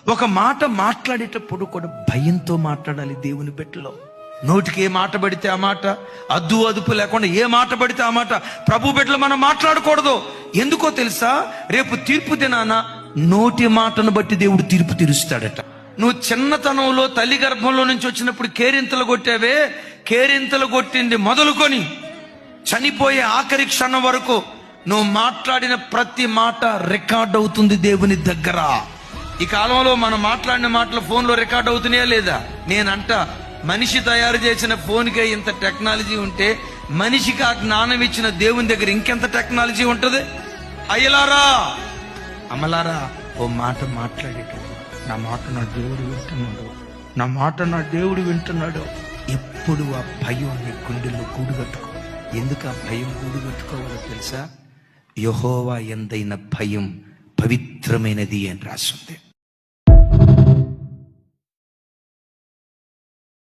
ఒక మాట మాట్లాడేటప్పుడు కూడా భయంతో మాట్లాడాలి. దేవుని బిడ్డలో నోటికి ఏ మాట పడితే ఆ మాట, అద్దు అదుపు లేకుండా ఏ మాట పడితే ఆ మాట ప్రభు బిడ్డలు మనం మాట్లాడకూడదు. ఎందుకో తెలుసా? రేపు తీర్పు దినాన నోటి మాటను బట్టి దేవుడు తీర్పు తీరుస్తాడట. నువ్వు చిన్నతనంలో తల్లి గర్భంలో నుంచి వచ్చినప్పుడు కేరింతలు కొట్టావే, కేరింతలు కొట్టింది మొదలుకొని చనిపోయే ఆఖరి క్షణం వరకు నువ్వు మాట్లాడిన ప్రతి మాట రికార్డ్ అవుతుంది దేవుని దగ్గర. ఈ కాలంలో మనం మాట్లాడిన మాటలు ఫోన్లో రికార్డ్ అవుతున్నాయా లేదా? నేనంట మనిషి తయారు చేసిన ఫోన్కే ఇంత టెక్నాలజీ ఉంటే మనిషికి ఆ జ్ఞానం ఇచ్చిన దేవుని దగ్గర ఇంకెంత టెక్నాలజీ ఉంటది? అయ్యలారా, అమలారా, ఓ మాట మాట్లాడేటప్పుడు నా మాట నా దేవుడు వింటున్నాడు, నా మాట నా దేవుడు వింటున్నాడు. ఎప్పుడు ఆ భయం నీ గుండెల్లో కూడుగట్టుకో. ఎందుకు ఆ భయం కూడుగట్టుకోవాలో తెలుసా? యెహోవా యందైన భయం పవిత్రమైనది అని రాస్తుంది.